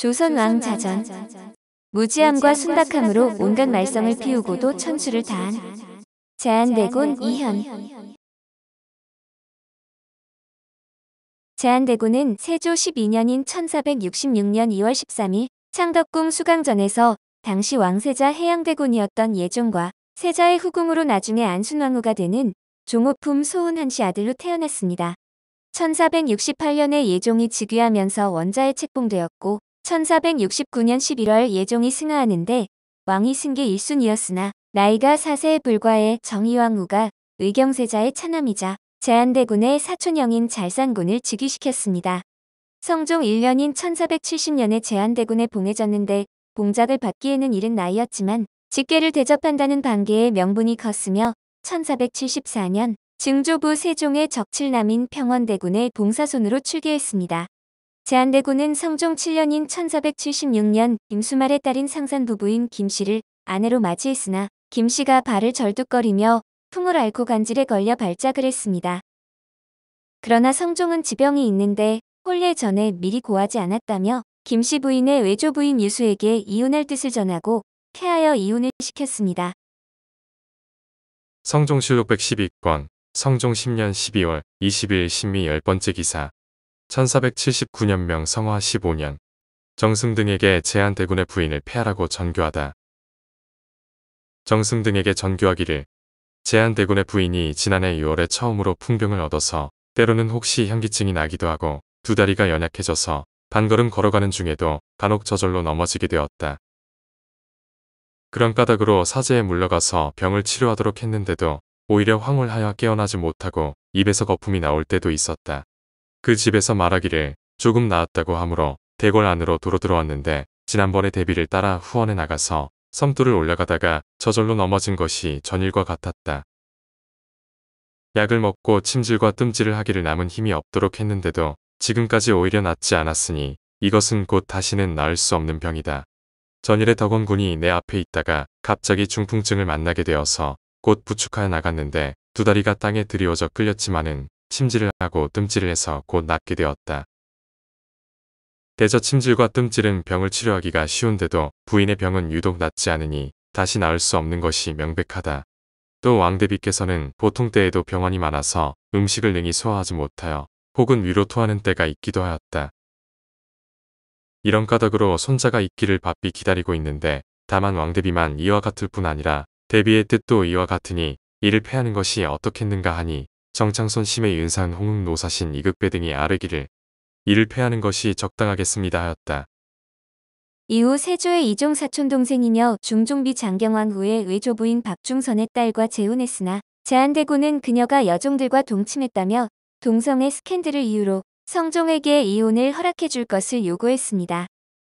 조선 왕자전. 무지함과 순박함으로 온갖 말썽을 피우고도 천수를 다한 제한대군 이현. 제한대군은 세조 12년인 1466년 2월 13일 창덕궁 수강전에서 당시 왕세자 해양대군이었던 예종과 세자의 후궁으로 나중에 안순왕후가 되는 종호품 소운한씨 아들로 태어났습니다. 1468년에 예종이 즉위하면서 원자에 책봉되었고 1469년 11월 예종이 승하하는데 왕위 승계 1순위였으나 나이가 4세에 불과해 정의왕후가 의경세자의 차남이자 제한대군의 사촌형인 잘산군을 즉위시켰습니다. 성종 1년인 1470년에 제한대군에 봉해졌는데 봉작을 받기에는 이른 나이였지만 직계를 대접한다는 반계의 명분이 컸으며 1474년 증조부 세종의 적칠남인 평원대군의 봉사손으로 출계했습니다. 제한대군은 성종 7년인 1476년 김수말의 딸인 상산부부인 김씨를 아내로 맞이했으나 김씨가 발을 절뚝거리며 풍을 앓고 간질에 걸려 발작을 했습니다. 그러나 성종은 지병이 있는데 혼례 전에 미리 고하지 않았다며 김씨 부인의 외조부인 유수에게 이혼할 뜻을 전하고 쾌하여 이혼을 시켰습니다. 성종실록 112권 성종 10년 12월 20일 신미 10번째 기사 1479년명 성화 15년 정승 등에게 제한대군의 부인을 폐하라고 전교하다. 정승 등에게 전교하기를 제한대군의 부인이 지난해 6월에 처음으로 풍병을 얻어서 때로는 혹시 현기증이 나기도 하고 두 다리가 연약해져서 반걸음 걸어가는 중에도 간혹 저절로 넘어지게 되었다. 그런 까닭으로 사제에 물러가서 병을 치료하도록 했는데도 오히려 황홀하여 깨어나지 못하고 입에서 거품이 나올 때도 있었다. 그 집에서 말하기를 조금 나았다고 하므로 대궐 안으로 도로 들어왔는데 지난번에 대비를 따라 후원에 나가서 섬돌을 올라가다가 저절로 넘어진 것이 전일과 같았다. 약을 먹고 침질과 뜸질을 하기를 남은 힘이 없도록 했는데도 지금까지 오히려 낫지 않았으니 이것은 곧 다시는 나을 수 없는 병이다. 전일에 덕원군이 내 앞에 있다가 갑자기 중풍증을 만나게 되어서 곧 부축하여 나갔는데 두 다리가 땅에 드리워져 끌렸지만은 침질을 하고 뜸질을 해서 곧 낫게 되었다. 대저 침질과 뜸질은 병을 치료하기가 쉬운데도 부인의 병은 유독 낫지 않으니 다시 나을 수 없는 것이 명백하다. 또 왕대비께서는 보통 때에도 병환이 많아서 음식을 능히 소화하지 못하여 혹은 위로 토하는 때가 있기도 하였다. 이런 까닭으로 손자가 있기를 바삐 기다리고 있는데 다만 왕대비만 이와 같을 뿐 아니라 대비의 뜻도 이와 같으니 이를 폐하는 것이 어떻겠는가 하니 정창손 심의 윤산 홍흥 노사신 이극배 등이 아뢰기를 이를 폐하는 것이 적당하겠습니다 하였다. 이후 세조의 이종 사촌 동생이며 중종비 장경왕 후의 외조부인 박중선의 딸과 재혼했으나 제한대군은 그녀가 여종들과 동침했다며 동성애 스캔들을 이유로 성종에게 이혼을 허락해 줄 것을 요구했습니다.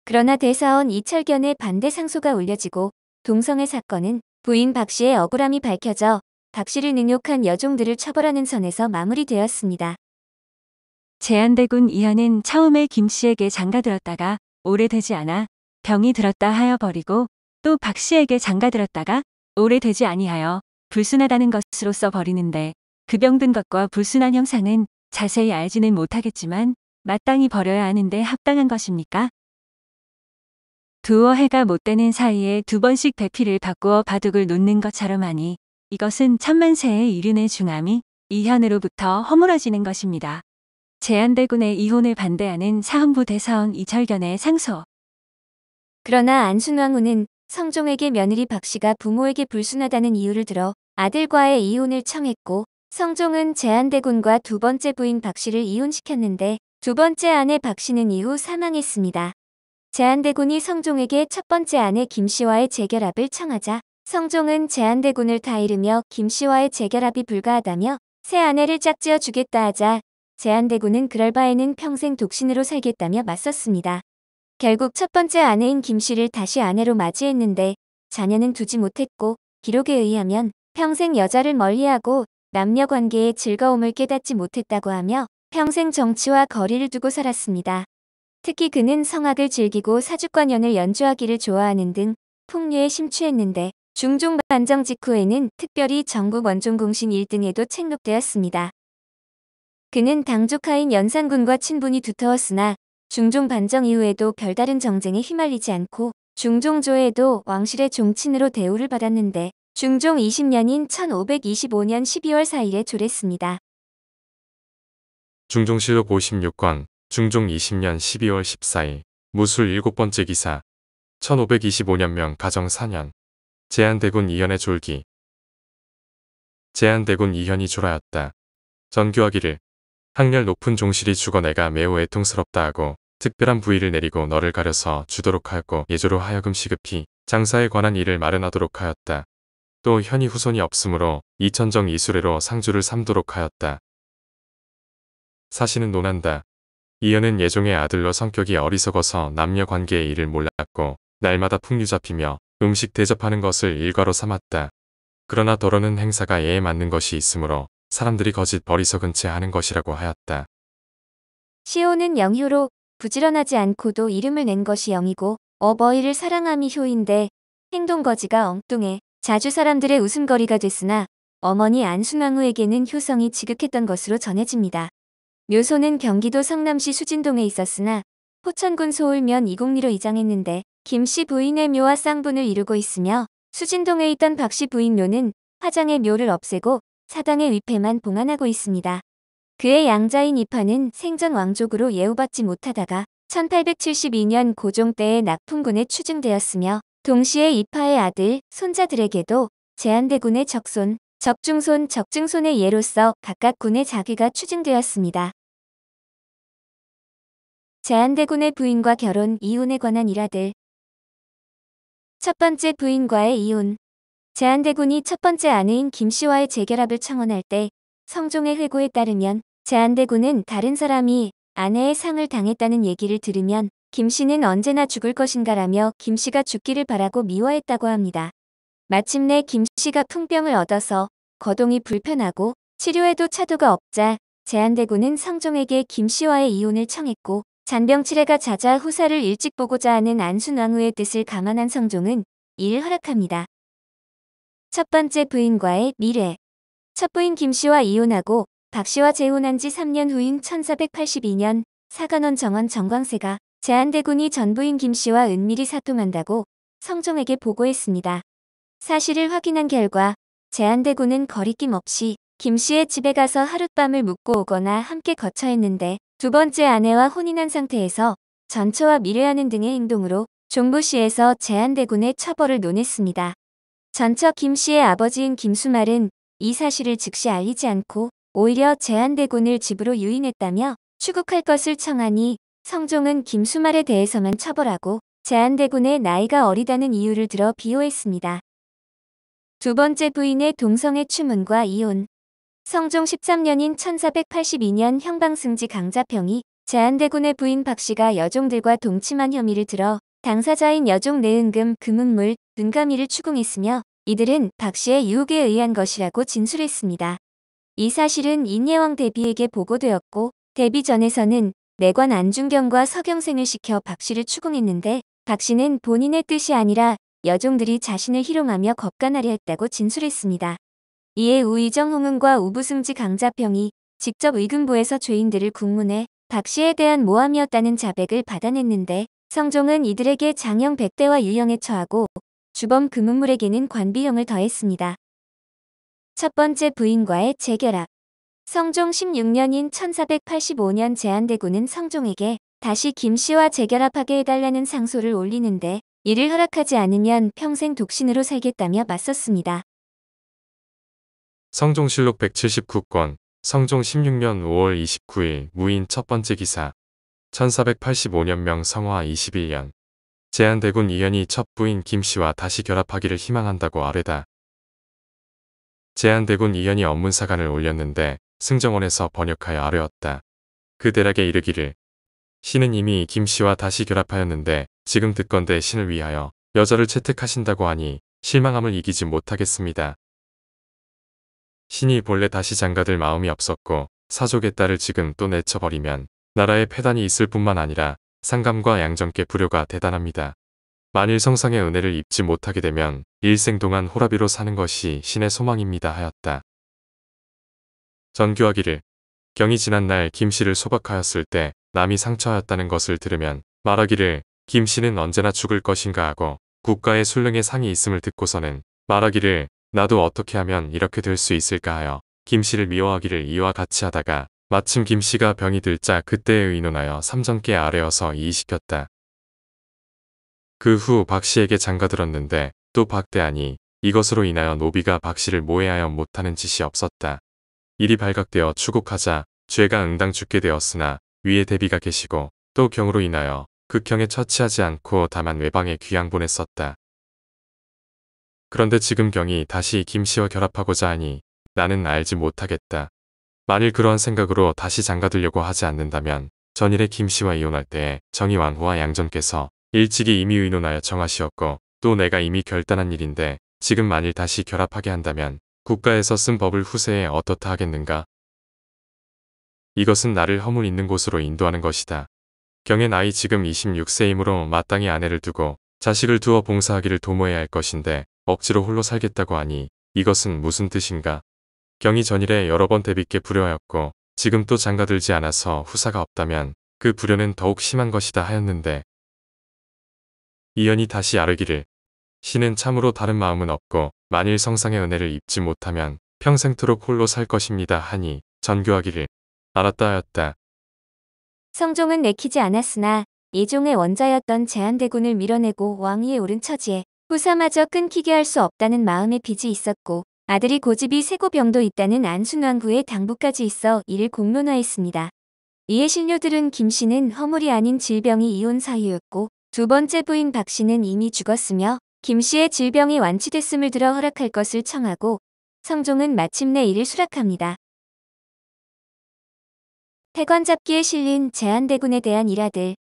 그러나 대사원 이철견의 반대 상소가 올려지고 동성애 사건은 부인 박씨의 억울함이 밝혀져 박씨를 능욕한 여종들을 처벌하는 선에서 마무리되었습니다. 제한대군 이현은 처음에 김씨에게 장가들었다가 오래되지 않아 병이 들었다 하여 버리고 또 박씨에게 장가들었다가 오래되지 아니하여 불순하다는 것으로써 버리는데 그 병든 것과 불순한 형상은 자세히 알지는 못하겠지만 마땅히 버려야 하는데 합당한 것입니까? 두어 해가 못 되는 사이에 두 번씩 배필을 바꾸어 바둑을 놓는 것처럼 하니 이것은 천만세의 이륜의 중함이 이현으로부터 허물어지는 것입니다. 제한대군의 이혼을 반대하는 사헌부 대사원 이철견의 상소. 그러나 안순왕후는 성종에게 며느리 박씨가 부모에게 불순하다는 이유를 들어 아들과의 이혼을 청했고 성종은 제한대군과 두 번째 부인 박씨를 이혼시켰는데 두 번째 아내 박씨는 이후 사망했습니다. 제한대군이 성종에게 첫 번째 아내 김씨와의 재결합을 청하자 성종은 제한대군을 타이르며 김씨와의 재결합이 불가하다며 새 아내를 짝지어 주겠다 하자 제한대군은 그럴 바에는 평생 독신으로 살겠다며 맞섰습니다. 결국 첫 번째 아내인 김씨를 다시 아내로 맞이했는데 자녀는 두지 못했고 기록에 의하면 평생 여자를 멀리하고 남녀 관계의 즐거움을 깨닫지 못했다고 하며 평생 정치와 거리를 두고 살았습니다. 특히 그는 성악을 즐기고 사주관연을 연주하기를 좋아하는 등 풍류에 심취했는데 중종 반정 직후에는 특별히 전국 원종공신 1등에도 책록되었습니다. 그는 당족하인 연산군과 친분이 두터웠으나 중종 반정 이후에도 별다른 정쟁에 휘말리지 않고 중종조에도 왕실의 종친으로 대우를 받았는데 중종 20년인 1525년 12월 4일에 졸했습니다. 중종실록 56권 중종 20년 12월 14일 무술 7번째 기사 1525년명 가정 4년 제한대군 이현의 졸기. 제한대군 이현이 졸하였다. 전교하기를 학렬 높은 종실이 죽어 내가 매우 애통스럽다 하고 특별한 부위를 내리고 너를 가려서 주도록 하였고 예조로 하여금 시급히 장사에 관한 일을 마련하도록 하였다. 또 현이 후손이 없으므로 이천정 이수레로 상주를 삼도록 하였다. 사시는 논한다. 이현은 예종의 아들로 성격이 어리석어서 남녀 관계의 일을 몰랐고 날마다 풍류 잡히며 음식 대접하는 것을 일과로 삼았다. 그러나 더러는 행사가 예에 맞는 것이 있으므로 사람들이 거짓 어리석은 채 하는 것이라고 하였다. 시호는 영효로 부지런하지 않고도 이름을 낸 것이 영이고 어버이를 사랑함이 효인데 행동거지가 엉뚱해 자주 사람들의 웃음거리가 됐으나 어머니 안순왕후에게는 효성이 지극했던 것으로 전해집니다. 묘소는 경기도 성남시 수진동에 있었으나 포천군 소울면 이곡리로 이장했는데 김씨 부인의 묘와 쌍분을 이루고 있으며 수진동에 있던 박씨 부인 묘는 화장의 묘를 없애고 사당의 위패만 봉안하고 있습니다. 그의 양자인 이파는 생전 왕족으로 예우받지 못하다가 1872년 고종 때에 낙풍군에 추증되었으며 동시에 이파의 아들, 손자들에게도 제한대군의 적손, 적중손, 적증손의 예로서 각각 군의 자귀가 추증되었습니다. 제한대군의 부인과 결혼, 이혼에 관한 일화들. 첫 번째 부인과의 이혼. 제한대군이 첫 번째 아내인 김씨와의 재결합을 청원할 때 성종의 회고에 따르면 제한대군은 다른 사람이 아내의 상을 당했다는 얘기를 들으면 김씨는 언제나 죽을 것인가라며 김씨가 죽기를 바라고 미워했다고 합니다. 마침내 김씨가 풍병을 얻어서 거동이 불편하고 치료에도 차도가 없자 제한대군은 성종에게 김씨와의 이혼을 청했고 잔병치레가 잦아 후사를 일찍 보고자 하는 안순왕후의 뜻을 감안한 성종은 이를 허락합니다. 첫 번째 부인과의 미래. 첫 부인 김씨와 이혼하고 박씨와 재혼한 지 3년 후인 1482년 사간원 정원 정광세가 제한대군이 전부인 김씨와 은밀히 사통한다고 성종에게 보고했습니다. 사실을 확인한 결과 제한대군은 거리낌 없이 김씨의 집에 가서 하룻밤을 묵고 오거나 함께 거처했는데 두 번째 아내와 혼인한 상태에서 전처와 미래하는 등의 행동으로 종부시에서 제한대군의 처벌을 논했습니다. 전처 김씨의 아버지인 김수말은 이 사실을 즉시 알리지 않고 오히려 제한대군을 집으로 유인했다며 추국할 것을 청하니 성종은 김수말에 대해서만 처벌하고 제한대군의 나이가 어리다는 이유를 들어 비호했습니다. 두 번째 부인의 동성애 추문과 이혼. 성종 13년인 1482년 형방승지 강자평이 제한대군의 부인 박씨가 여종들과 동침한 혐의를 들어 당사자인 여종 내은금, 금은물, 은가미를 추궁했으며 이들은 박씨의 유혹에 의한 것이라고 진술했습니다. 이 사실은 인예왕 대비에게 보고되었고 대비 전에서는 내관 안중경과 서경생을 시켜 박씨를 추궁했는데 박씨는 본인의 뜻이 아니라 여종들이 자신을 희롱하며 겁간하려 했다고 진술했습니다. 이에 우의정 홍은과 우부승지 강자평이 직접 의금부에서 죄인들을 국문해 박씨에 대한 모함이었다는 자백을 받아냈는데 성종은 이들에게 장형 100대와 유형에 처하고 주범 금은물에게는 관비형을 더했습니다. 첫 번째 부인과의 재결합. 성종 16년인 1485년 제한대군은 성종에게 다시 김씨와 재결합하게 해달라는 상소를 올리는데 이를 허락하지 않으면 평생 독신으로 살겠다며 맞섰습니다. 성종실록 179권 성종 16년 5월 29일 무인 첫 번째 기사 1485년명 성화 21년 제한대군 이현이 첫 부인 김씨와 다시 결합하기를 희망한다고 아뢰다. 제한대군 이현이 업문사관을 올렸는데 승정원에서 번역하여 아뢰었다. 그 대락에 이르기를 신은 이미 김씨와 다시 결합하였는데 지금 듣건대 신을 위하여 여자를 채택하신다고 하니 실망함을 이기지 못하겠습니다. 신이 본래 다시 장가들 마음이 없었고 사족의 딸을 지금 또 내쳐버리면 나라에 패단이 있을 뿐만 아니라 상감과 양정께 불효가 대단합니다. 만일 성상의 은혜를 입지 못하게 되면 일생 동안 호라비로 사는 것이 신의 소망입니다 하였다. 전교하기를 경이 지난날 김씨를 소박하였을 때 남이 상처하였다는 것을 들으면 말하기를 김씨는 언제나 죽을 것인가 하고 국가의 술릉에 상이 있음을 듣고서는 말하기를 나도 어떻게 하면 이렇게 될 수 있을까 하여 김씨를 미워하기를 이와 같이 하다가 마침 김씨가 병이 들자 그때에 의논하여 삼전께 아뢰어서 이의시켰다. 그 후 박씨에게 장가들었는데 또 박대하니 이것으로 인하여 노비가 박씨를 모해하여 못하는 짓이 없었다. 일이 발각되어 추국하자 죄가 응당 죽게 되었으나 위에 대비가 계시고 또 경으로 인하여 극형에 처치하지 않고 다만 외방에 귀양 보냈었다. 그런데 지금 경이 다시 김씨와 결합하고자 하니 나는 알지 못하겠다. 만일 그러한 생각으로 다시 장가들려고 하지 않는다면 전일에 김씨와 이혼할 때에 정의왕후와 양전께서 일찍이 이미 의논하여 정하시었고 또 내가 이미 결단한 일인데 지금 만일 다시 결합하게 한다면 국가에서 쓴 법을 후세에 어떻다 하겠는가? 이것은 나를 허물 있는 곳으로 인도하는 것이다. 경의 나이 지금 26세이므로 마땅히 아내를 두고 자식을 두어 봉사하기를 도모해야 할 것인데 억지로 홀로 살겠다고 하니 이것은 무슨 뜻인가? 경이 전일에 여러 번 대비께 불효하였고 지금 또 장가들지 않아서 후사가 없다면 그 불효는 더욱 심한 것이다 하였는데 이연이 다시 아뢰기를 신은 참으로 다른 마음은 없고 만일 성상의 은혜를 입지 못하면 평생토록 홀로 살 것입니다 하니 전교하기를 알았다 하였다. 성종은 내키지 않았으나 예종의 원자였던 제한대군을 밀어내고 왕위에 오른 처지에 후사마저 끊기게 할 수 없다는 마음의 빚이 있었고 아들이 고집이 세고 병도 있다는 안순왕후의 당부까지 있어 이를 공론화했습니다. 이에 신료들은 김씨는 허물이 아닌 질병이 이혼 사유였고 두 번째 부인 박씨는 이미 죽었으며 김씨의 질병이 완치됐음을 들어 허락할 것을 청하고 성종은 마침내 이를 수락합니다. 패관잡기에 실린 제한대군에 대한 일화들.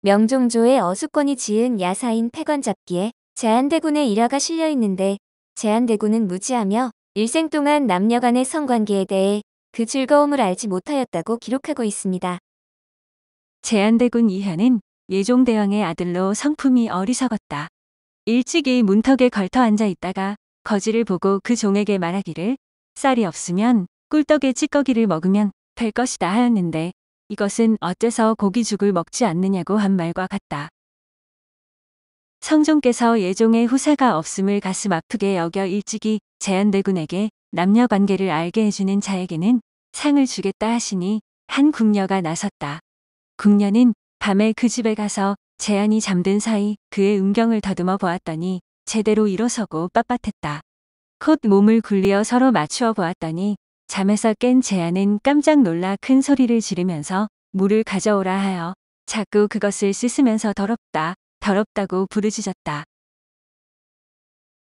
명종조의 어수권이 지은 야사인 패관잡기에 제한대군의 일화가 실려 있는데 제한대군은 무지하며 일생 동안 남녀 간의 성관계에 대해 그 즐거움을 알지 못하였다고 기록하고 있습니다. 제한대군 이현은 예종대왕의 아들로 성품이 어리석었다. 일찍이 문턱에 걸터 앉아 있다가 거지를 보고 그 종에게 말하기를 쌀이 없으면 꿀떡에 찌꺼기를 먹으면 될 것이다 하였는데 이것은 어째서 고기죽을 먹지 않느냐고 한 말과 같다. 성종께서 예종의 후사가 없음을 가슴 아프게 여겨 일찍이 제한대군에게 남녀 관계를 알게 해주는 자에게는 상을 주겠다 하시니 한 궁녀가 나섰다. 궁녀는 밤에 그 집에 가서 제한이 잠든 사이 그의 음경을 더듬어 보았더니 제대로 일어서고 빳빳했다. 곧 몸을 굴리어 서로 맞추어 보았더니 잠에서 깬 제한은 깜짝 놀라 큰 소리를 지르면서 물을 가져오라 하여 자꾸 그것을 씻으면서 더럽다, 더럽다고 부르짖었다.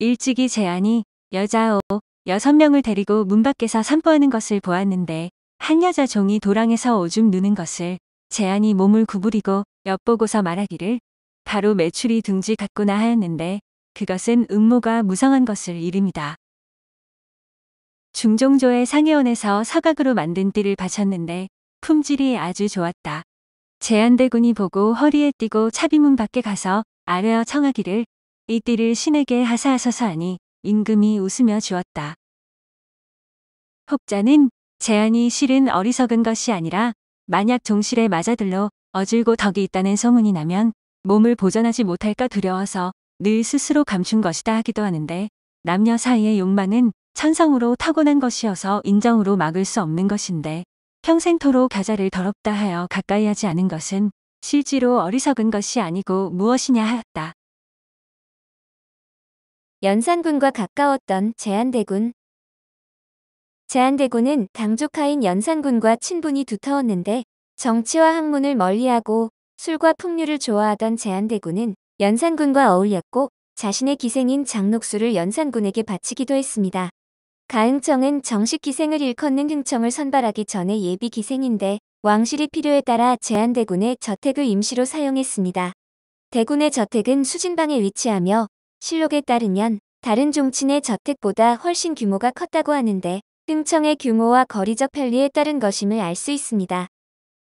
일찍이 제한이 여자 6명을 데리고 문 밖에서 산보하는 것을 보았는데 한 여자 종이 도랑에서 오줌 누는 것을 제한이 몸을 구부리고 엿보고서 말하기를 바로 메추리 둥지 같구나 하였는데 그것은 음모가 무성한 것을 이름이다. 중종조의 상해원에서 서각으로 만든 띠를 바쳤는데 품질이 아주 좋았다. 제한대군이 보고 허리에 띠고 차비문 밖에 가서 아뢰어 청하기를 이 띠를 신에게 하사하소서 하니 임금이 웃으며 주었다. 혹자는 제한이 실은 어리석은 것이 아니라 만약 종실에 맞아들러 어질고 덕이 있다는 소문이 나면 몸을 보전하지 못할까 두려워서 늘 스스로 감춘 것이다 하기도 하는데 남녀 사이의 욕망은 천성으로 타고난 것이어서 인정으로 막을 수 없는 것인데 평생토록 겨자를 더럽다 하여 가까이 하지 않은 것은 실제로 어리석은 것이 아니고 무엇이냐 하였다. 연산군과 가까웠던 제한대군. 제한대군은 당조카인 연산군과 친분이 두터웠는데 정치와 학문을 멀리하고 술과 풍류를 좋아하던 제한대군은 연산군과 어울렸고 자신의 기생인 장녹수를 연산군에게 바치기도 했습니다. 가흥청은 정식 기생을 일컫는 흥청을 선발하기 전에 예비 기생인데 왕실이 필요에 따라 제한대군의 저택을 임시로 사용했습니다. 대군의 저택은 수진방에 위치하며 실록에 따르면 다른 종친의 저택보다 훨씬 규모가 컸다고 하는데 흥청의 규모와 거리적 편리에 따른 것임을 알 수 있습니다.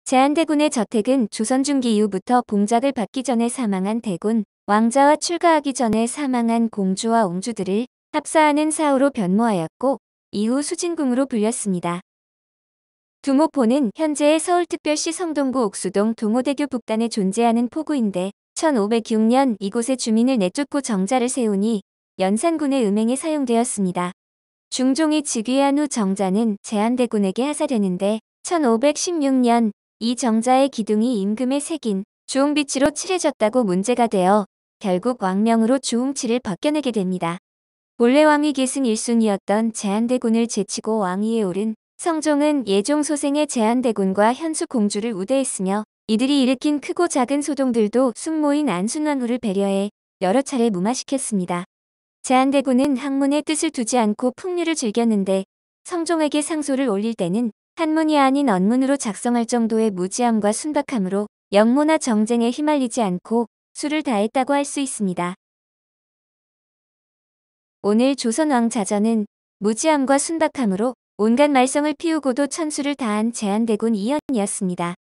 제한대군의 저택은 조선 중기 이후부터 봉작을 받기 전에 사망한 대군, 왕자와 출가하기 전에 사망한 공주와 옹주들을 합사하는 사후로 변모하였고 이후 수진궁으로 불렸습니다. 두모포는 현재의 서울특별시 성동구 옥수동 동호대교 북단에 존재하는 포구인데 1506년 이곳에 주민을 내쫓고 정자를 세우니 연산군의 음행에 사용되었습니다. 중종이 즉위한 후 정자는 제한대군에게 하사되는데 1516년 이 정자의 기둥이 임금에 새긴 주홍빛으로 칠해졌다고 문제가 되어 결국 왕명으로 주홍칠을 벗겨내게 됩니다. 본래 왕위 계승 1순위였던 제한대군을 제치고 왕위에 오른 성종은 예종 소생의 제한대군과 현수 공주를 우대했으며 이들이 일으킨 크고 작은 소동들도 숙모인 안순왕후를 배려해 여러 차례 무마시켰습니다. 제한대군은 학문의 뜻을 두지 않고 풍류를 즐겼는데 성종에게 상소를 올릴 때는 한문이 아닌 언문으로 작성할 정도의 무지함과 순박함으로 역모나 정쟁에 휘말리지 않고 수를 다했다고 할 수 있습니다. 오늘 조선왕자전은 무지함과 순박함으로 온갖 말썽을 피우고도 천수를 다한 제한대군 이연이었습니다.